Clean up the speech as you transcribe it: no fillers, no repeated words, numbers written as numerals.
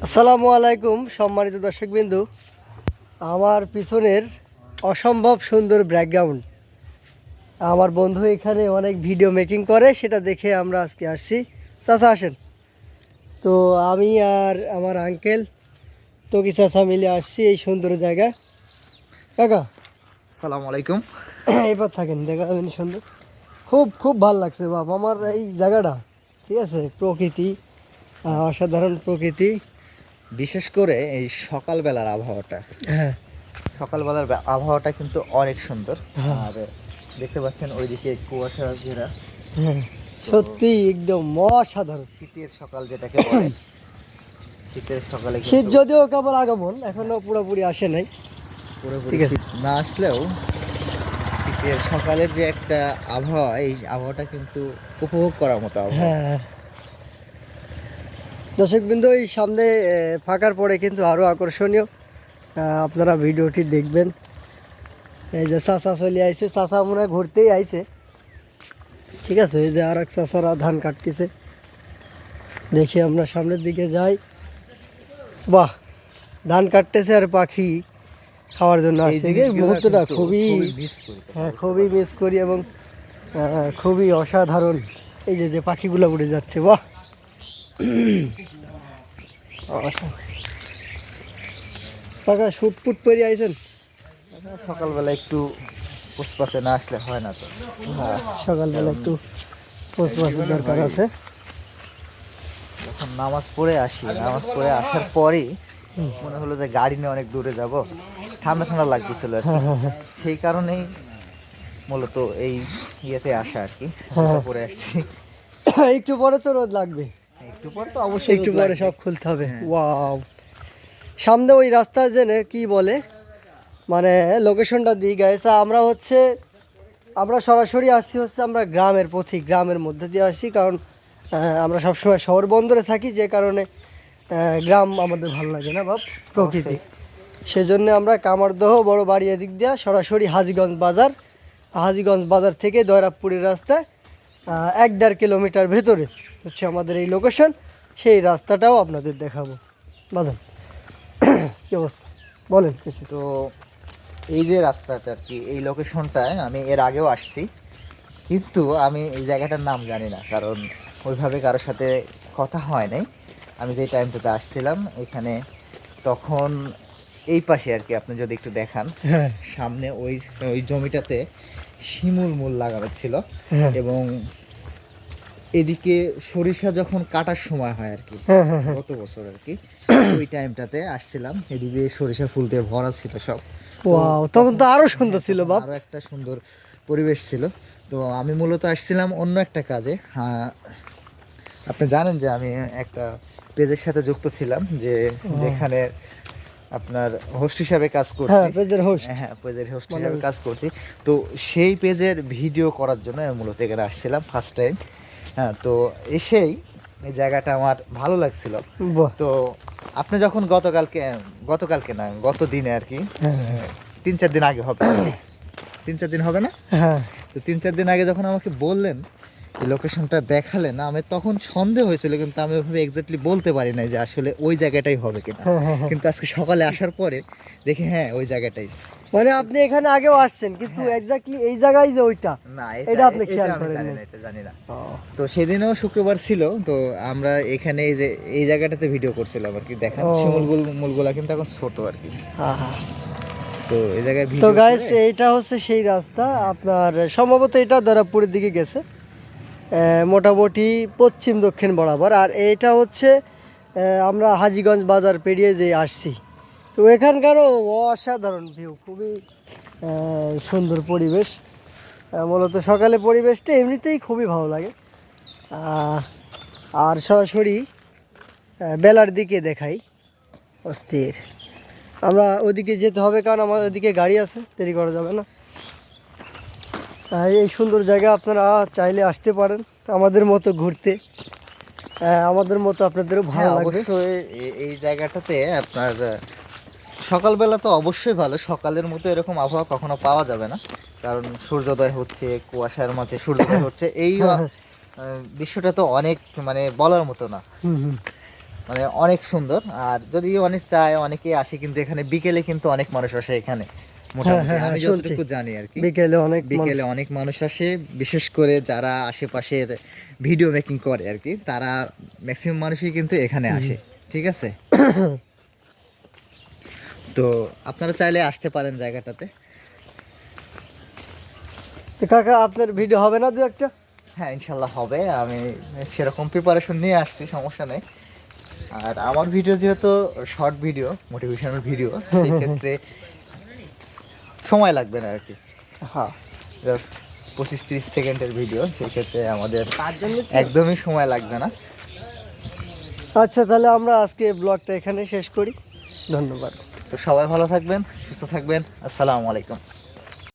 আসসালামু আলাইকুম সম্মানিত দর্শকবৃন্দু। আমার পিছনের অসম্ভব সুন্দর ব্যাকগ্রাউন্ড, আমার বন্ধু এখানে অনেক ভিডিও মেকিং করে, সেটা দেখে আমরা আজকে আসছি। চাচা আসেন। তো আমি আর আমার আঙ্কেল তকি চাচা মিলে আসছি এই সুন্দর জায়গা। কাকা আসসালামু আলাইকুম। এবার থাকেন, দেখা যাবেন সুন্দর। খুব খুব ভালো লাগছে বাপ আমার এই জায়গাটা। ঠিক আছে, প্রকৃতি, অসাধারণ প্রকৃতি। বিশেষ করে এই সকালবেলার আবহাওয়াটা, হ্যাঁ সকালবেলার আবহাওয়াটা কিন্তু অনেক সুন্দর। হ্যাঁ। আর দেখতে পাচ্ছেন ওইদিকে কুয়াশা ঘেরা। হ্যাঁ সত্যি একদম অসাধারণ। শীতের সকাল যেটাকে বলে, শীতের সকালে শীত যদিও কেবল আগমন, এখনো পুরোপুরি আসে নাই। পুরোপুরি ঠিক আছে। শীত না আসলেও শীতের সকালের যে একটা আবহাওয়া, এই আবহাওয়াটা কিন্তু উপভোগ করার মতো আবহাওয়া। হ্যাঁ দর্শকবৃন্দ, এই সামনে ফাঁকার পরে কিন্তু আরও আকর্ষণীয়, আপনারা ভিডিওটি দেখবেন। এই যে চাষা চলে আইছে, চাষা মনে হয় ঘুরতেই আইছে। ঠিক আছে, এই যে আর এক চাষারা ধান কাটতেছে। দেখি আমরা সামনের দিকে যাই। বাহ, ধান কাটতেছে আর পাখি খাওয়ার জন্য এই আসছে। এই জিনিসগুলো মুহূর্তটা কিন্তু খুবই মিস করি। হ্যাঁ খুবই মিস করি, এবং খুবই অসাধারণ। এই যে যে পাখিগুলো উড়ে যাচ্ছে, বাহ। কাকা শুট পুট করে আইছেন? সকালবেলা একটু পুষ্পাসে না আসলে হয় না তো। হ্যাঁ সকালবেলা একটু পোস্ট মাছের দরকার আছে। যখন নামাজ পড়ে আসি, নামাজ পড়ে আসার পরেই মনে হলো যে গাড়ি নিয়ে অনেক দূরে যাব, ঠান্ডা ঠান্ডা লাগতেছিল আর কি। সেই কারণেই মূলত এই ইয়েতে আসা আর কি, জুতা পরে আসছি। একটু পরে তো রোদ লাগবে, একটু পর তো অবশ্যই একটু রোদ পরে লাগবে। সব খুলতে হবে। হ্যাঁ। ওয়াও, সামনে ওই রাস্তা জেনে কি বলে, মানে লোকেশনটা দিই গাইস। আমরা সরাসরি আসছি হচ্ছে, আমরা গ্রামের পথিক, গ্রামের মধ্যে দিয়ে আসি, কারণ আমরা সবসময় শহর বন্দরে থাকি, যে কারণে গ্রাম আমাদের ভালো লাগে না বাপ, প্রকৃতি। সেজন্য আমরা কামারদহ বড় বাড়ি এদিক দিয়ে সরাসরি হাজীগঞ্জ বাজার, হাজীগঞ্জ বাজার থেকে দয়রাবপুরের রাস্তায় 1-1.5 কিলোমিটার ভেতরে হচ্ছে আমাদের এই লোকেশন। সেই রাস্তাটাও আপনাদের দেখাবো। বাজান কি অবস্থা বলেন কিছু। তো এই যে রাস্তাটা আর কি, এই লোকেশনটায় আমি এর আগেও আসছি, কিন্তু আমি এই জায়গাটার নাম জানি না, কারণ ওইভাবে কারোর সাথে কথা হয় নাই। আমি যে টাইমটাতে আসছিলাম এখানে, তখন এই পাশে আর কি, আপনি যদি একটু দেখান, হ্যাঁ সামনে ওই ওই জমিটাতে শিমুল মূল লাগানো ছিল। হ্যাঁ এবং এদিকে সরিষা যখন কাটার সময় হয় আর কি, হ্যাঁ হ্যাঁ হ্যাঁ। গত বছর আর কি, ওই টাইমটাতে আসছিলাম, এদিকে সরিষা ফুল দিয়ে ভরা ছিল সব। ওয়াও, তখন তো আরো সুন্দর ছিল বাপ। আরো একটা সুন্দর পরিবেশ ছিল। তো আমি মূলত আসছিলাম অন্য একটা কাজে। আপনি জানেন যে আমি একটা পেজের সাথে যুক্ত ছিলাম, যেখানে আপনার হোস্ট হিসাবে কাজ করছি। হ্যাঁ পেজের হোস্ট। হ্যাঁ, পেজের হোস্ট হিসাবে কাজ করছি। তো সেই পেজের ভিডিও করার জন্য আমি মূলত এখানে আসছিলাম ফার্স্ট টাইম। হ্যাঁ, তো এসেই এই জায়গাটা আমার ভালো লাগছিল। বাহ। তো আপনি যখন গতকালকে না, গত দিনে আর কি, হ্যাঁ 3-4 দিন আগে হবে, 3-4 দিন হবে না? হ্যাঁ তো 3-4 দিন আগে যখন আমাকে বললেন, যে লোকেশনটা দেখালেন, আমি তখন সন্দেহ হয়েছিল, কিন্তু আমি ওইভাবে এক্স্যাক্টলি বলতে পারি না যে আসলে ওই জায়গাটাই হবে কিনা। কিন্তু আজকে সকালে আসার পরে দেখি হ্যাঁ ওই জায়গাটাই। মানে আপনি এখানে আগেও আসছেন, কিন্তু এক্স্যাক্টলি এই জায়গায় যে ওইটা, না, এটা আপনি খেয়াল আমি করেন জানি না। না, এটা জানি না। তো সেদিনও শুক্রবার ছিল, তো আমরা এখানে এই যে এই জায়গাটাতে ভিডিও করছিলাম আর কি। দেখেন মূলগুলা কিন্তু এখন ছোট আর কি। তো এই জায়গায় তো ভিডিও গাইস, এইটা হচ্ছে সেই রাস্তা, আপনার সম্ভবত এটা দরাবপুরের দিকে গেছে, মোটামুটি পশ্চিম দক্ষিণ বরাবর। আর এইটা হচ্ছে আমরা হাজীগঞ্জ বাজার পেরিয়ে যে আসছি। তো এখানকারও অসাধারণ ভিউ, খুবই সুন্দর পরিবেশ। মূলত সকালে পরিবেশটা এমনিতেই খুবই ভালো লাগে। আর সরাসরি বেলার দিকে দেখাই অস্থির। আমরা ওদিকে যেতে হবে, কারণ আমাদের ওদিকে গাড়ি আছে, দেরি করা যাবে না। এই সুন্দর জায়গা আপনারা চাইলে আসতে পারেন আমাদের মতো ঘুরতে, আমাদের মতো আপনাদেরও ভালো লাগবে। অবশ্যই এই জায়গাটাতে আপনার সকালবেলা তো অবশ্যই ভালো, সকালের মতো এরকম আবহাওয়া কখনো পাওয়া যাবে না, কারণ সূর্যোদয় হচ্ছে, কুয়াশার মাঝে সূর্যোদয় হচ্ছে, এই দৃশ্যটা তো অনেক, মানে বলার মতো না। মানে অনেক সুন্দর। আর যদি অনেক চায় অনেকে আসে, কিন্তু এখানে বিকেলে কিন্তু অনেক মানুষ আসে এখানে মোটামুটি, হ্যাঁ, আমি শুনছি। যতটুকু জানি আর কি। বিকেলে অনেক বিকেলে অনেক মানুষ আসে, বিশেষ করে যারা আশেপাশের ভিডিও মেকিং করে আর কি, তারা ম্যাক্সিমাম মানুষই কিন্তু এখানে আসে। ঠিক আছে, তো আপনারা চাইলে আসতে পারেন জায়গাটাতে। তো কাকা আপনার ভিডিও হবে না দু একটা? হ্যাঁ, ইনশাল্লাহ হবে। আমি সেরকম প্রিপারেশন নিয়ে আসছি, সমস্যা নেই। আর আমার ভিডিও যেহেতু শর্ট ভিডিও, মোটিভেশনাল ভিডিও, সেক্ষেত্রে সময় লাগবে না আর কি। হ্যাঁ, জাস্ট 25-30 সেকেন্ডের ভিডিও, সেক্ষেত্রে আমাদের তার জন্য একদমই সময় লাগবে না। আচ্ছা, তাহলে আমরা আজকে ব্লগটা এখানে শেষ করি। ধন্যবাদ। তো সবাই ভালো থাকবেন, সুস্থ থাকবেন। আসসালামু আলাইকুম।